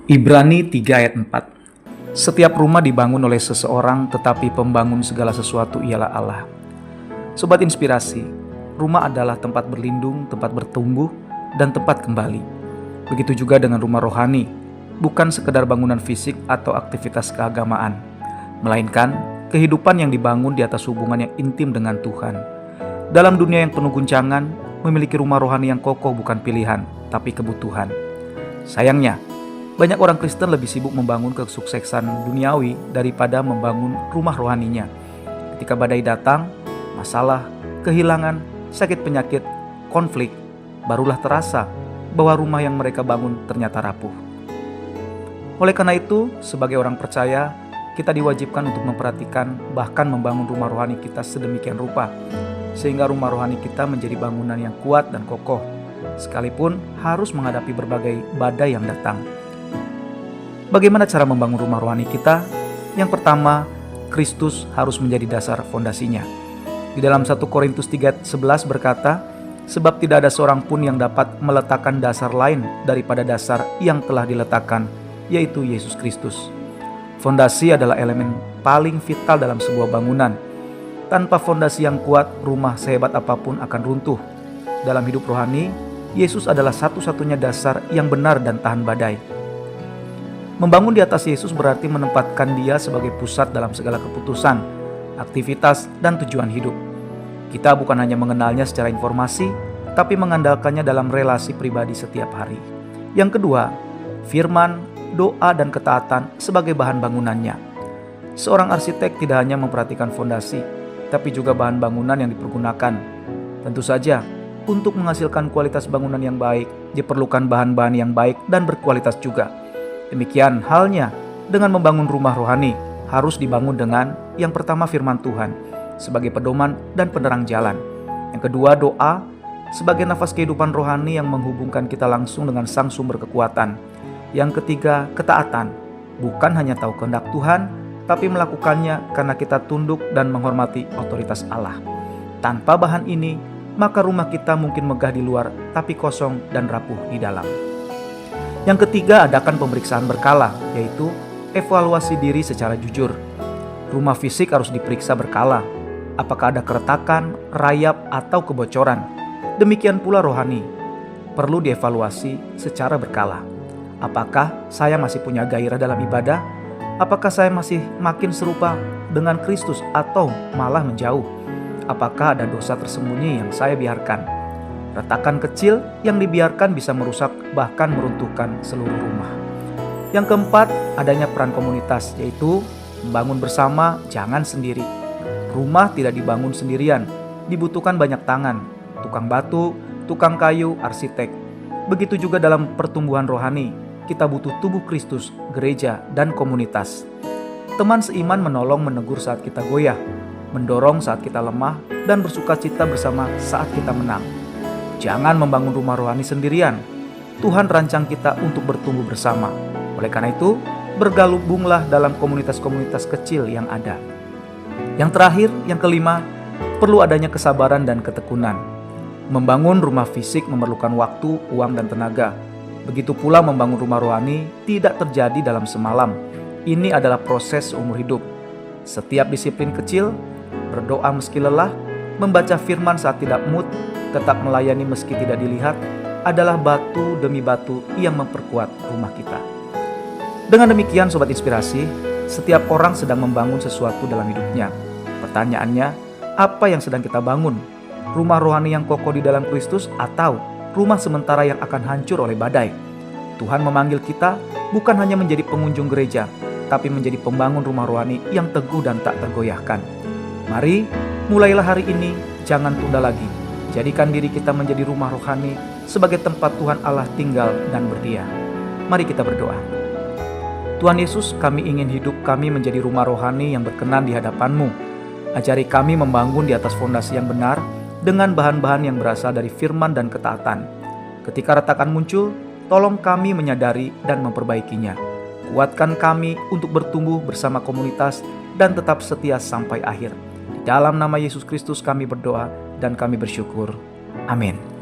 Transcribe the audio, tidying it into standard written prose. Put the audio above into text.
Ibrani 3 ayat 4. Setiap rumah dibangun oleh seseorang, tetapi pembangun segala sesuatu ialah Allah. Sobat Inspirasi, rumah adalah tempat berlindung, tempat bertumbuh, dan tempat kembali. Begitu juga dengan rumah rohani, bukan sekedar bangunan fisik atau aktivitas keagamaan, melainkan kehidupan yang dibangun di atas hubungan yang intim dengan Tuhan. Dalam dunia yang penuh guncangan, memiliki rumah rohani yang kokoh bukan pilihan, tapi kebutuhan. Sayangnya, banyak orang Kristen lebih sibuk membangun kesuksesan duniawi daripada membangun rumah rohaninya. Ketika badai datang, masalah, kehilangan, sakit penyakit, konflik, barulah terasa bahwa rumah yang mereka bangun ternyata rapuh. Oleh karena itu, sebagai orang percaya, kita diwajibkan untuk memperhatikan bahkan membangun rumah rohani kita sedemikian rupa, sehingga rumah rohani kita menjadi bangunan yang kuat dan kokoh, sekalipun harus menghadapi berbagai badai yang datang. Bagaimana cara membangun rumah rohani kita? Yang pertama, Kristus harus menjadi dasar fondasinya. Di dalam 1 Korintus 3:11 berkata, sebab tidak ada seorang pun yang dapat meletakkan dasar lain daripada dasar yang telah diletakkan, yaitu Yesus Kristus. Fondasi adalah elemen paling vital dalam sebuah bangunan. Tanpa fondasi yang kuat, rumah sehebat apapun akan runtuh. Dalam hidup rohani, Yesus adalah satu-satunya dasar yang benar dan tahan badai. Membangun di atas Yesus berarti menempatkan Dia sebagai pusat dalam segala keputusan, aktivitas, dan tujuan hidup. Kita bukan hanya mengenalnya secara informasi, tapi mengandalkannya dalam relasi pribadi setiap hari. Yang kedua, firman, doa, dan ketaatan sebagai bahan bangunannya. Seorang arsitek tidak hanya memperhatikan fondasi, tapi juga bahan bangunan yang dipergunakan. Tentu saja, untuk menghasilkan kualitas bangunan yang baik, diperlukan bahan-bahan yang baik dan berkualitas juga. Demikian halnya dengan membangun rumah rohani, harus dibangun dengan yang pertama firman Tuhan sebagai pedoman dan penerang jalan. Yang kedua, doa sebagai nafas kehidupan rohani yang menghubungkan kita langsung dengan sang sumber kekuatan. Yang ketiga, ketaatan, bukan hanya tahu kehendak Tuhan, tapi melakukannya karena kita tunduk dan menghormati otoritas Allah. Tanpa bahan ini, maka rumah kita mungkin megah di luar, tapi kosong dan rapuh di dalam. Yang ketiga, adakan pemeriksaan berkala, yaitu evaluasi diri secara jujur. Rumah fisik harus diperiksa berkala, apakah ada keretakan, rayap, atau kebocoran. Demikian pula rohani, perlu dievaluasi secara berkala. Apakah saya masih punya gairah dalam ibadah? Apakah saya masih makin serupa dengan Kristus atau malah menjauh? Apakah ada dosa tersembunyi yang saya biarkan? Retakan kecil yang dibiarkan bisa merusak bahkan meruntuhkan seluruh rumah. Yang keempat, adanya peran komunitas, yaitu membangun bersama, jangan sendiri. Rumah tidak dibangun sendirian, dibutuhkan banyak tangan, tukang batu, tukang kayu, arsitek. Begitu juga dalam pertumbuhan rohani, kita butuh tubuh Kristus, gereja, dan komunitas. Teman seiman menolong menegur saat kita goyah, mendorong saat kita lemah, dan bersuka cita bersama saat kita menang. Jangan membangun rumah rohani sendirian. Tuhan rancang kita untuk bertumbuh bersama. Oleh karena itu, bergabunglah dalam komunitas-komunitas kecil yang ada. Yang terakhir, yang kelima, perlu adanya kesabaran dan ketekunan. Membangun rumah fisik memerlukan waktu, uang, dan tenaga. Begitu pula membangun rumah rohani tidak terjadi dalam semalam. Ini adalah proses seumur hidup. Setiap disiplin kecil, berdoa meski lelah, membaca firman saat tidak mood, tetap melayani meski tidak dilihat, adalah batu demi batu yang memperkuat rumah kita. Dengan demikian, Sobat Inspirasi, setiap orang sedang membangun sesuatu dalam hidupnya. Pertanyaannya, apa yang sedang kita bangun? Rumah rohani yang kokoh di dalam Kristus atau rumah sementara yang akan hancur oleh badai? Tuhan memanggil kita bukan hanya menjadi pengunjung gereja, tapi menjadi pembangun rumah rohani yang teguh dan tak tergoyahkan. Mari, mulailah hari ini, jangan tunda lagi. Jadikan diri kita menjadi rumah rohani sebagai tempat Tuhan Allah tinggal dan berdiam. Mari kita berdoa. Tuhan Yesus, kami ingin hidup kami menjadi rumah rohani yang berkenan di hadapan-Mu. Ajari kami membangun di atas fondasi yang benar dengan bahan-bahan yang berasal dari firman dan ketaatan. Ketika retakan muncul, tolong kami menyadari dan memperbaikinya. Kuatkan kami untuk bertumbuh bersama komunitas dan tetap setia sampai akhir. Di dalam nama Yesus Kristus kami berdoa dan kami bersyukur. Amin.